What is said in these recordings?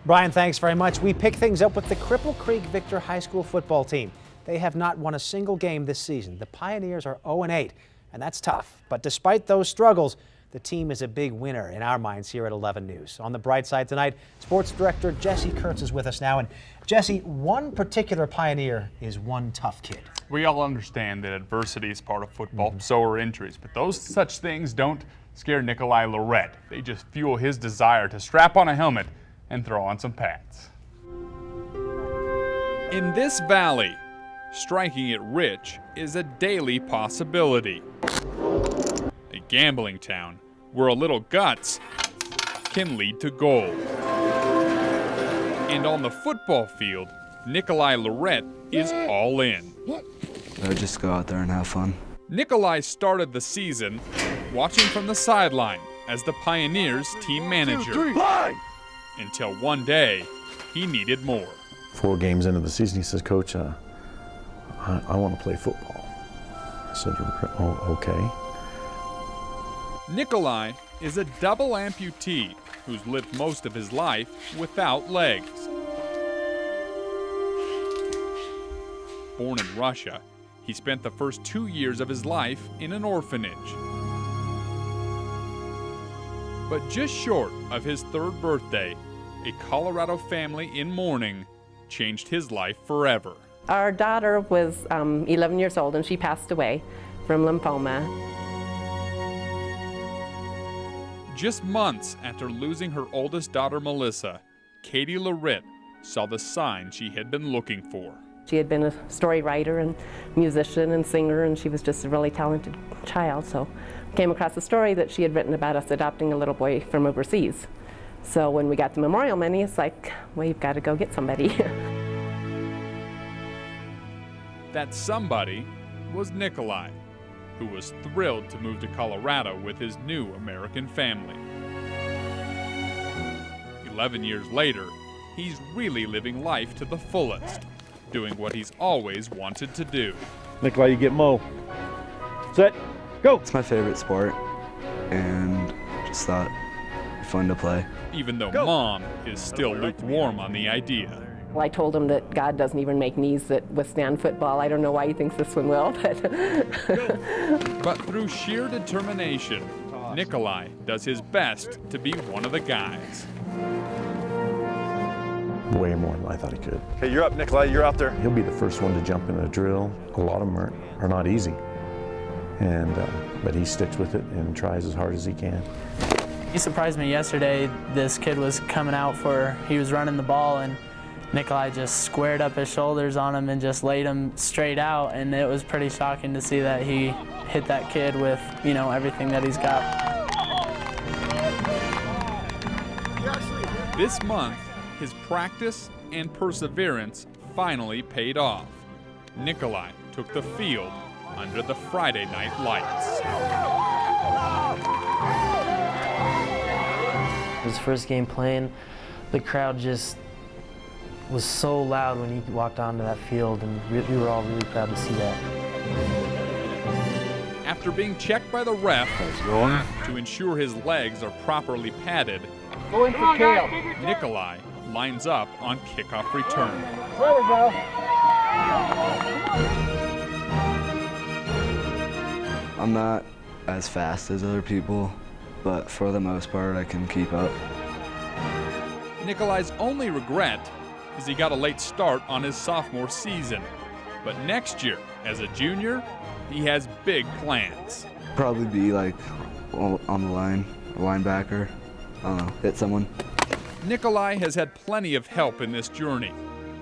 Brian, thanks very much. We pick things up with the Cripple Creek Victor High School football team. They have not won a single game this season. The Pioneers are 0-8, and that's tough. But despite those struggles, the team is a big winner in our minds here at 11 News. On the bright side tonight, sports director Jesse Kurtz is with us now. And Jesse, one particular Pioneer is one tough kid. We all understand that adversity is part of football, so are injuries. But those such things don't scare Nikolai Lorette. They just fuel his desire to strap on a helmet and throw on some pads. In this valley, striking it rich is a daily possibility. A gambling town where a little guts can lead to gold. And on the football field, Nikolai Lorette is all in. I would just go out there and have fun. Nikolai started the season watching from the sideline as the Pioneers team manager. Until one day, he needed more. 4 games into the season, he says, "Coach, I want to play football." I said, "Oh, okay." Nikolai is a double amputee who's lived most of his life without legs. Born in Russia, he spent the first 2 years of his life in an orphanage. But just short of his 3rd birthday, a Colorado family in mourning changed his life forever. Our daughter was 11 years old and she passed away from lymphoma. Just months after losing her oldest daughter, Melissa, Katie Lorette saw the sign she had been looking for. She had been a story writer and musician and singer, and she was just a really talented child. So I came across a story that she had written about us adopting a little boy from overseas. So when we got the memorial money, it's like, well, you've got to go get somebody. That somebody was Nikolai, who was thrilled to move to Colorado with his new American family. 11 years later, he's really living life to the fullest, doing what he's always wanted to do. Nikolai, you get Mo. Set, go. It's my favorite sport, and just thought fun to play. Even though Mom is still lukewarm on the idea. Well, I told him that God doesn't even make knees that withstand football. I don't know why he thinks this one will, but... But through sheer determination, Nikolai does his best to be one of the guys. Way more than I thought he could. Okay, you're up, Nikolai. You're out there. He'll be the first one to jump in a drill. A lot of them are not easy, and but he sticks with it and tries as hard as he can. He surprised me yesterday. This kid was coming out he was running the ball, and Nikolai just squared up his shoulders on him and just laid him straight out, and it was pretty shocking to see that he hit that kid with, everything that he's got. This month, his practice and perseverance finally paid off. Nikolai took the field under the Friday night lights. His first game playing, the crowd just was so loud when he walked onto that field, and we were all really proud to see that. After being checked by the ref to ensure his legs are properly padded, Nikolai lines up on kickoff return. There we go. I'm not as fast as other people, but for the most part, I can keep up. Nikolai's only regret is he got a late start on his sophomore season. But next year, as a junior, he has big plans. Probably be like on the line, a linebacker, I don't know, hit someone. Nikolai has had plenty of help in this journey.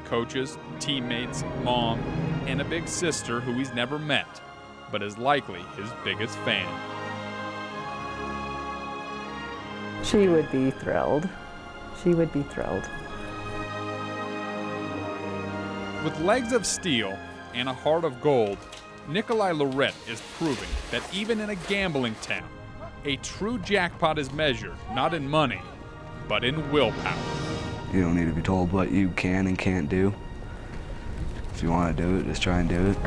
Coaches, teammates, mom, and a big sister who he's never met, but is likely his biggest fan. She would be thrilled. She would be thrilled. With legs of steel and a heart of gold, Nikolai Lorette is proving that even in a gambling town, a true jackpot is measured not in money, but in willpower. You don't need to be told what you can and can't do. If you want to do it, just try and do it.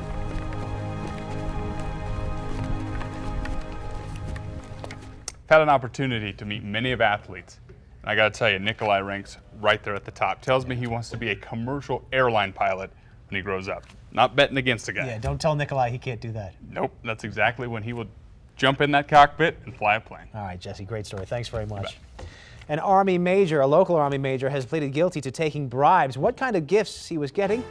I've had an opportunity to meet many of athletes, And I got to tell you, Nikolai ranks right there at the top. Tells me he wants to be a commercial airline pilot when he grows up. Not betting against a guy. Yeah, don't tell Nikolai he can't do that. Nope, that's exactly when he will jump in that cockpit and fly a plane. All right, Jesse, great story. Thanks very much. An Army major, a local Army major, has pleaded guilty to taking bribes. What kind of gifts he was getting?